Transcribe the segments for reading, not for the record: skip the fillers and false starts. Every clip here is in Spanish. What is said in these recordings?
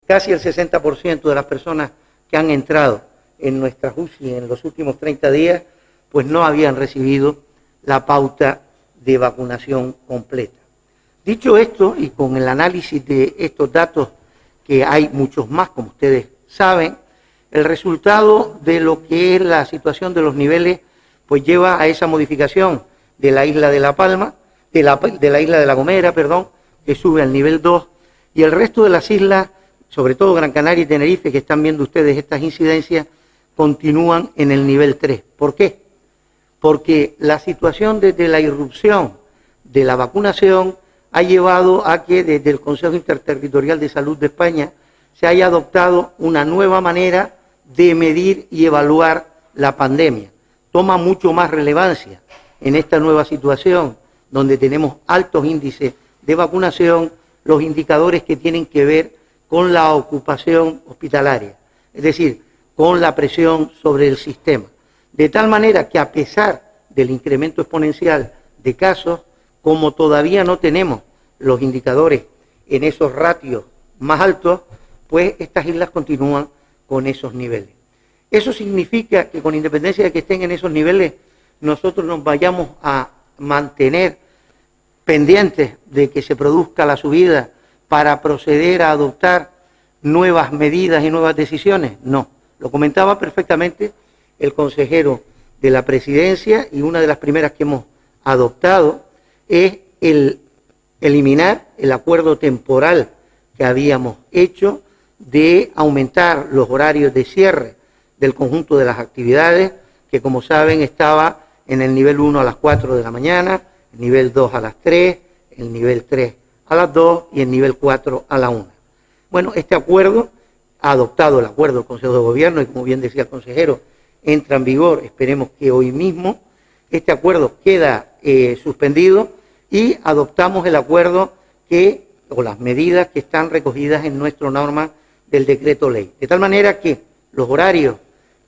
casi el 60% de las personas que han entrado en nuestras UCI en los últimos 30 días, pues no habían recibido la pauta de vacunación completa. Dicho esto, y con el análisis de estos datos, que hay muchos más, como ustedes saben, el resultado de lo que es la situación de los niveles, pues lleva a esa modificación de la isla de La Palma, de la isla de La Gomera, perdón, que sube al nivel 2, y el resto de las islas, sobre todo Gran Canaria y Tenerife, que están viendo ustedes estas incidencias, continúan en el nivel 3. ¿Por qué? Porque la situación desde la irrupción de la vacunación ha llevado a que desde el Consejo Interterritorial de Salud de España se haya adoptado una nueva manera de medir y evaluar la pandemia. Toma mucho más relevancia en esta nueva situación, donde tenemos altos índices de vacunación, los indicadores que tienen que ver con la ocupación hospitalaria, es decir, con la presión sobre el sistema. De tal manera que a pesar del incremento exponencial de casos, como todavía no tenemos los indicadores en esos ratios más altos, pues estas islas continúan con esos niveles. Eso significa que con independencia de que estén en esos niveles, nosotros nos vayamos a mantener pendientes de que se produzca la subida para proceder a adoptar nuevas medidas y nuevas decisiones. No, lo comentaba perfectamente el consejero de la Presidencia, y una de las primeras que hemos adoptado es el eliminar el acuerdo temporal que habíamos hecho de aumentar los horarios de cierre del conjunto de las actividades, que como saben estaba en el nivel 1 a las 4 de la mañana, el nivel 2 a las 3, el nivel 3 a las 2 y el nivel 4 a la 1. Bueno, este acuerdo, ha adoptado el acuerdo del Consejo de Gobierno, y como bien decía el consejero, entra en vigor, esperemos que hoy mismo. Este acuerdo queda suspendido y adoptamos el acuerdo o las medidas que están recogidas en nuestra norma del decreto ley. De tal manera que los horarios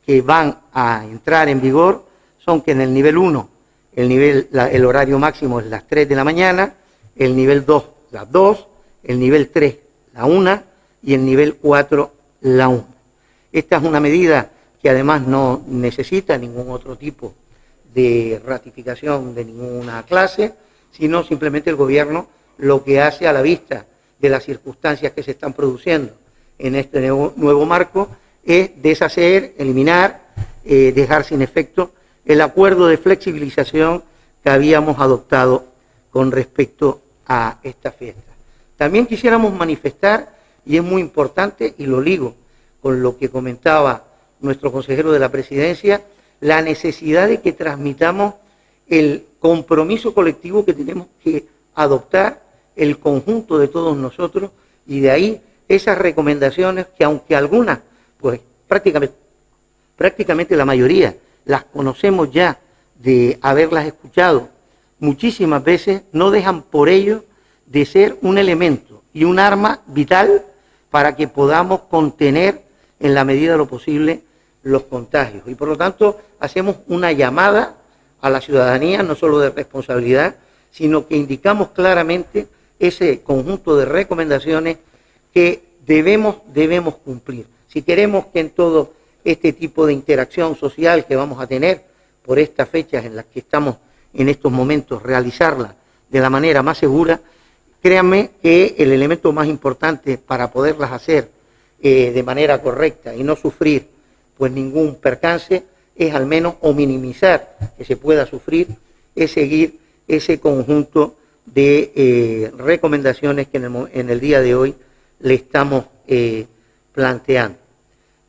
que van a entrar en vigor son que en el nivel 1 el horario máximo es las 3 de la mañana, el nivel 2 las 2, el nivel 3 la 1 y el nivel 4 la 1. Esta es una medida que además no necesita ningún otro tipo de ratificación de ninguna clase, sino simplemente el Gobierno lo que hace a la vista de las circunstancias que se están produciendo en este nuevo marco es deshacer, eliminar, dejar sin efecto el acuerdo de flexibilización que habíamos adoptado con respecto a esta fiesta. También quisiéramos manifestar, y es muy importante, y lo ligo con lo que comentaba nuestro consejero de la Presidencia, la necesidad de que transmitamos el compromiso colectivo que tenemos que adoptar el conjunto de todos nosotros, y de ahí esas recomendaciones que, aunque algunas, pues prácticamente la mayoría, las conocemos ya de haberlas escuchado muchísimas veces, no dejan por ello de ser un elemento y un arma vital para que podamos contener en la medida de lo posible los contagios. Y por lo tanto hacemos una llamada a la ciudadanía, no solo de responsabilidad, sino que indicamos claramente ese conjunto de recomendaciones que debemos cumplir. Si queremos que en todo este tipo de interacción social que vamos a tener por estas fechas en las que estamos en estos momentos, realizarla de la manera más segura, créanme que el elemento más importante para poderlas hacer de manera correcta y no sufrir pues ningún percance es al menos, o minimizar que se pueda sufrir, es seguir ese conjunto de recomendaciones que en el día de hoy le estamos planteando.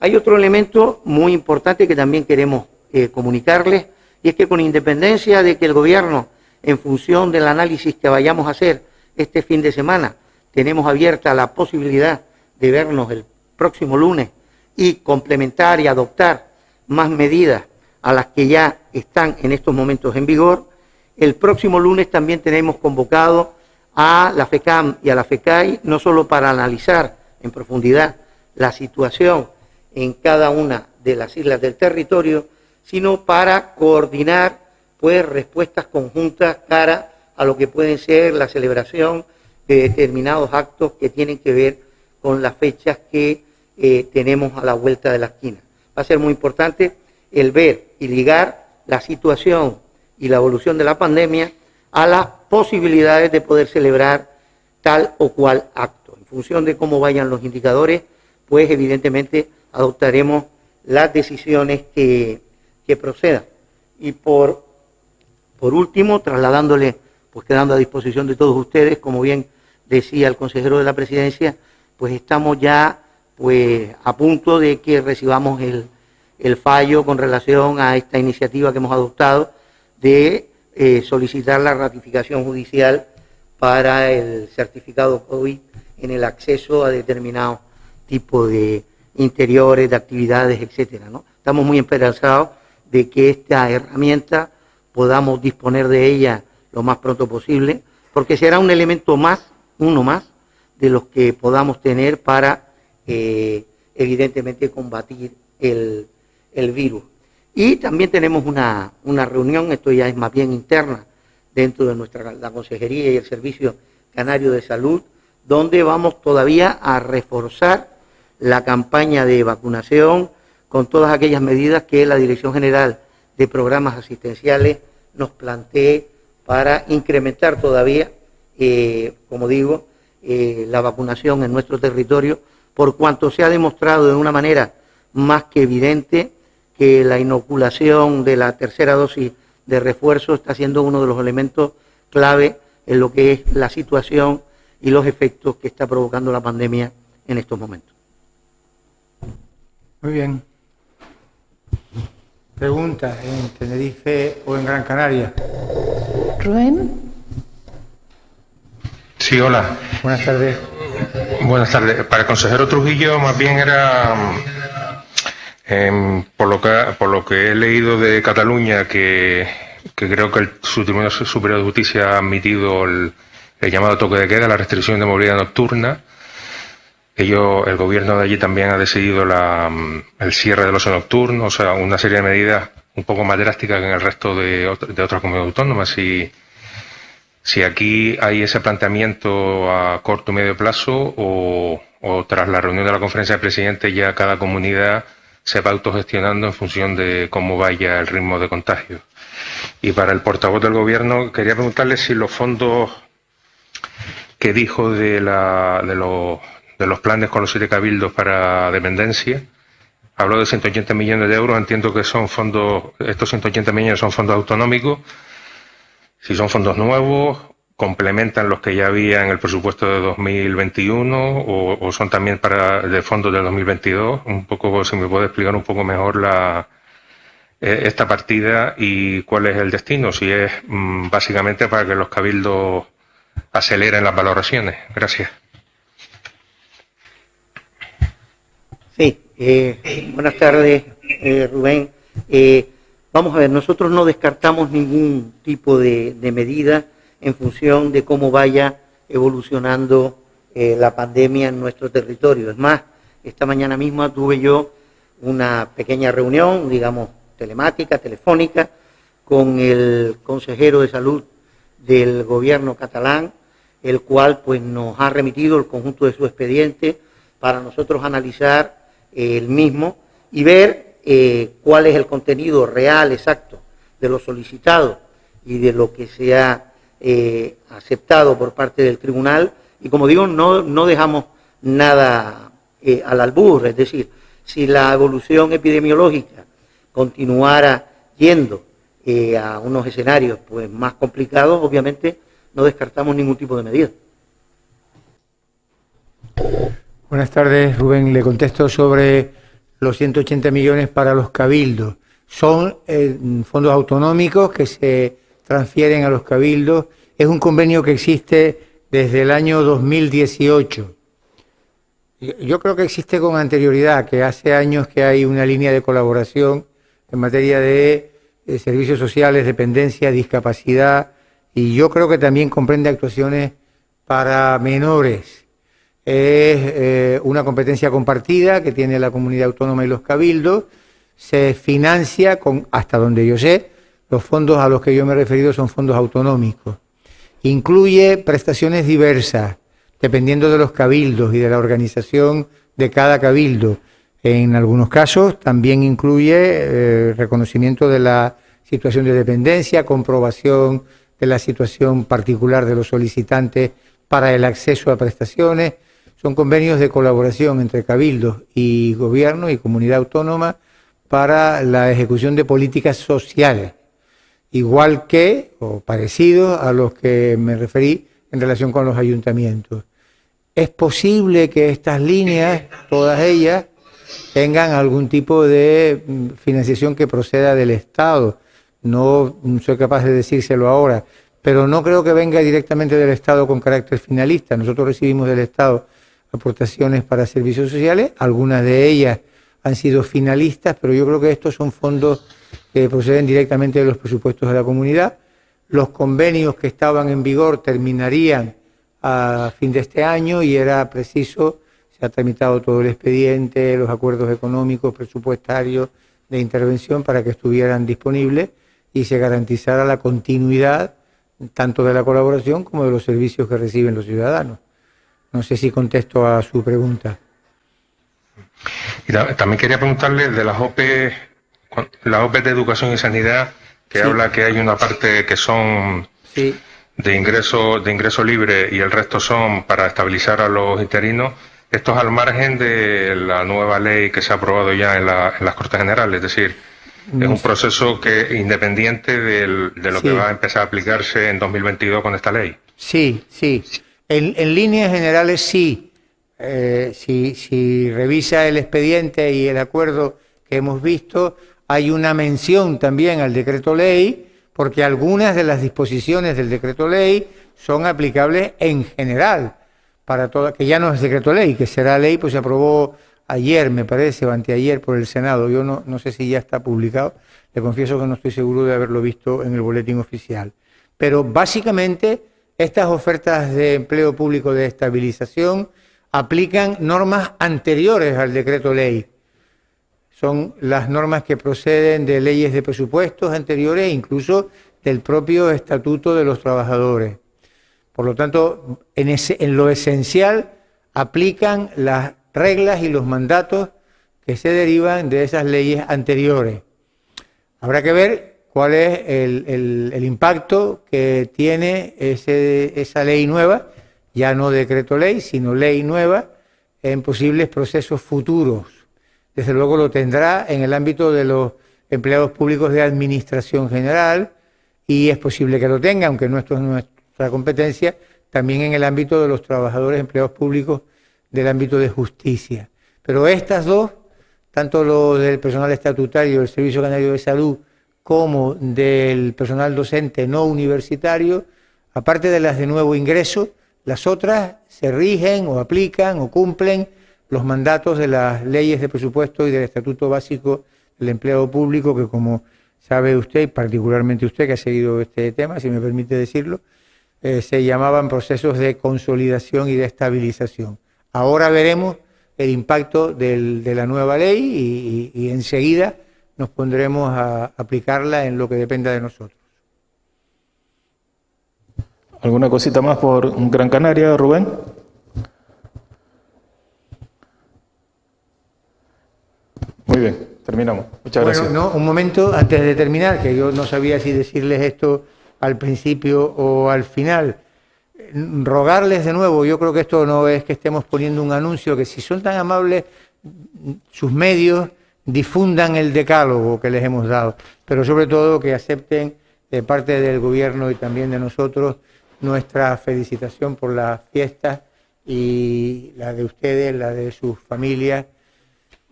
Hay otro elemento muy importante que también queremos comunicarles, y es que con independencia de que el Gobierno, en función del análisis que vayamos a hacer este fin de semana, tenemos abierta la posibilidad de vernos el próximo lunes y complementar y adoptar más medidas a las que ya están en estos momentos en vigor. El próximo lunes también tenemos convocado a la FECAM y a la FECAI, no solo para analizar en profundidad la situación en cada una de las islas del territorio, sino para coordinar pues respuestas conjuntas cara a lo que pueden ser la celebración de determinados actos que tienen que ver con las fechas que tenemos a la vuelta de la esquina. Va a ser muy importante el ver y ligar la situación y la evolución de la pandemia a las posibilidades de poder celebrar tal o cual acto. En función de cómo vayan los indicadores, pues evidentemente adoptaremos las decisiones que procedan. Y por último, trasladándole, pues quedando a disposición de todos ustedes, como bien decía el consejero de la Presidencia, pues estamos ya pues a punto de que recibamos el fallo con relación a esta iniciativa que hemos adoptado de solicitar la ratificación judicial para el certificado COVID en el acceso a determinados tipos de interiores, de actividades, etcétera, ¿no? Estamos muy esperanzados de que esta herramienta podamos disponer de ella lo más pronto posible, porque será un elemento más, uno más, de los que podamos tener para, evidentemente, combatir el virus. Y también tenemos una reunión, esto ya es más bien interna, dentro de la Consejería y el Servicio Canario de Salud, donde vamos todavía a reforzar la campaña de vacunación con todas aquellas medidas que la Dirección General de Programas Asistenciales nos plantee para incrementar todavía, como digo, la vacunación en nuestro territorio, por cuanto se ha demostrado de una manera más que evidente que la inoculación de la tercera dosis de refuerzo está siendo uno de los elementos clave en lo que es la situación y los efectos que está provocando la pandemia en estos momentos. Muy bien. Preguntas en Tenerife o en Gran Canaria. Rubén. Sí, hola. Buenas tardes. Buenas tardes. Para el consejero Trujillo, más bien era, por lo que he leído de Cataluña, que creo que su Tribunal Superior de Justicia ha admitido el llamado toque de queda, la restricción de movilidad nocturna. El gobierno de allí también ha decidido el cierre del ocio nocturno, o sea, una serie de medidas un poco más drásticas que en el resto de otras comunidades autónomas. Si aquí hay ese planteamiento a corto y medio plazo o tras la reunión de la conferencia de presidentes ya cada comunidad se va autogestionando en función de cómo vaya el ritmo de contagio. Y para el portavoz del gobierno quería preguntarle si los fondos que dijo de los planes con los 7 cabildos para dependencia, habló de 180 millones de euros, entiendo que son fondos, estos 180 millones son fondos autonómicos. Si son fondos nuevos, complementan los que ya había en el presupuesto de 2021 o son también de fondos de 2022. Un poco, si me puede explicar un poco mejor esta partida y cuál es el destino, si es básicamente para que los cabildos aceleren las valoraciones. Gracias. Sí, buenas tardes, Rubén. Vamos a ver, nosotros no descartamos ningún tipo de medida en función de cómo vaya evolucionando la pandemia en nuestro territorio. Es más, esta mañana misma tuve yo una pequeña reunión, digamos, telemática, telefónica, con el consejero de salud del gobierno catalán, el cual pues nos ha remitido el conjunto de su expediente para nosotros analizar el mismo y ver cuál es el contenido real, exacto, de lo solicitado y de lo que se ha aceptado por parte del tribunal. Y como digo, no dejamos nada al albur, es decir, si la evolución epidemiológica continuara yendo a unos escenarios pues más complicados, obviamente no descartamos ningún tipo de medida. Buenas tardes, Rubén. Le contesto sobre los 180 millones para los cabildos. Son fondos autonómicos que se transfieren a los cabildos. Es un convenio que existe desde el año 2018. Yo creo que existe con anterioridad, que hace años que hay una línea de colaboración en materia de servicios sociales, dependencia, discapacidad, y yo creo que también comprende actuaciones para menores. Es una competencia compartida que tiene la comunidad autónoma y los cabildos. Se financia con, hasta donde yo sé, los fondos a los que yo me he referido son fondos autonómicos. Incluye prestaciones diversas, dependiendo de los cabildos y de la organización de cada cabildo. En algunos casos también incluye reconocimiento de la situación de dependencia, comprobación de la situación particular de los solicitantes para el acceso a prestaciones. Son convenios de colaboración entre cabildos y gobierno y comunidad autónoma para la ejecución de políticas sociales, igual que, o parecidos a los que me referí en relación con los ayuntamientos. Es posible que estas líneas, todas ellas, tengan algún tipo de financiación que proceda del Estado. No soy capaz de decírselo ahora, pero no creo que venga directamente del Estado con carácter finalista. Nosotros recibimos del Estado aportaciones para servicios sociales, algunas de ellas han sido finalistas, pero yo creo que estos son fondos que proceden directamente de los presupuestos de la comunidad. Los convenios que estaban en vigor terminarían a fin de este año y era preciso, se ha tramitado todo el expediente, los acuerdos económicos, presupuestarios, de intervención para que estuvieran disponibles y se garantizara la continuidad tanto de la colaboración como de los servicios que reciben los ciudadanos. No sé si contesto a su pregunta. Y también quería preguntarle de las OPE, la OPE de Educación y Sanidad, que sí, habla que hay una parte que son sí, de ingreso libre y el resto son para estabilizar a los interinos. Esto es al margen de la nueva ley que se ha aprobado ya en las Cortes Generales, es decir, es un proceso que independiente de lo sí, que va a empezar a aplicarse en 2022 con esta ley. Sí, sí. En líneas generales sí. Si revisa el expediente y el acuerdo que hemos visto, hay una mención también al decreto ley, porque algunas de las disposiciones del decreto ley son aplicables en general, para toda, que ya no es decreto ley, que será ley, pues se aprobó ayer, me parece, o anteayer por el Senado. Yo no sé si ya está publicado, le confieso que no estoy seguro de haberlo visto en el boletín oficial. Pero básicamente estas ofertas de empleo público de estabilización aplican normas anteriores al decreto ley. Son las normas que proceden de leyes de presupuestos anteriores e incluso del propio Estatuto de los Trabajadores. Por lo tanto, en lo esencial aplican las reglas y los mandatos que se derivan de esas leyes anteriores. Habrá que ver cuál es el impacto que tiene esa ley nueva, ya no decreto ley, sino ley nueva, en posibles procesos futuros. Desde luego lo tendrá en el ámbito de los empleados públicos de administración general y es posible que lo tenga, aunque no esto es nuestra competencia, también en el ámbito de los trabajadores empleados públicos del ámbito de justicia. Pero estas dos, tanto lo del personal estatutario del Servicio Canario de Salud como del personal docente no universitario, aparte de las de nuevo ingreso, las otras se rigen o aplican o cumplen los mandatos de las leyes de presupuesto y del Estatuto Básico del Empleado Público, que como sabe usted, y particularmente usted que ha seguido este tema, si me permite decirlo, se llamaban procesos de consolidación y de estabilización. Ahora veremos el impacto de la nueva ley y enseguida nos pondremos a aplicarla en lo que dependa de nosotros. ¿Alguna cosita más por Gran Canaria, Rubén? Muy bien, terminamos. Muchas gracias. No, un momento antes de terminar, que yo no sabía si decirles esto al principio o al final. Rogarles de nuevo, yo creo que esto no es que estemos poniendo un anuncio, que si son tan amables, sus medios difundan el decálogo que les hemos dado, pero sobre todo que acepten de parte del gobierno y también de nosotros nuestra felicitación por las fiestas y la de ustedes, la de sus familias,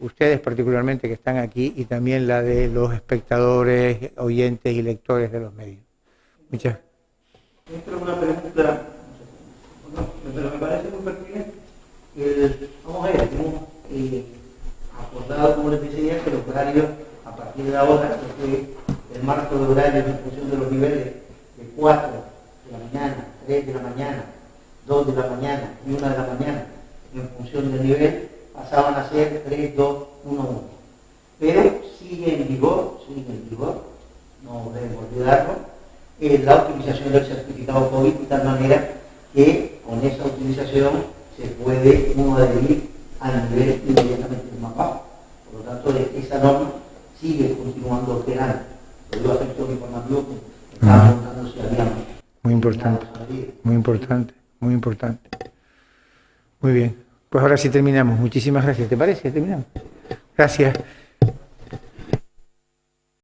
ustedes particularmente que están aquí y también la de los espectadores, oyentes y lectores de los medios. Muchas gracias. Esta es una pregunta, pero me parece muy pertinente. Vamos a ver, hemos acordado, como les decía, que los horarios a partir de ahora, el marco de horarios en función de los niveles de 4 de la mañana, 3 de la mañana, 2 de la mañana y 1 de la mañana, en función del nivel, pasaban a ser 3, 2, 1, 1. Pero sigue en vigor, no debemos olvidarlo, la optimización del certificado COVID de tal manera que con esa utilización se puede uno adherir al nivel inmediatamente más bajo. Por lo tanto, esa norma sigue continuando operando. Lo digo a efectos informativos que estaba preguntando si habíamos. Muy importante, muy importante, muy importante. Muy bien, pues ahora sí terminamos. Muchísimas gracias. ¿Te parece? Terminamos. Gracias.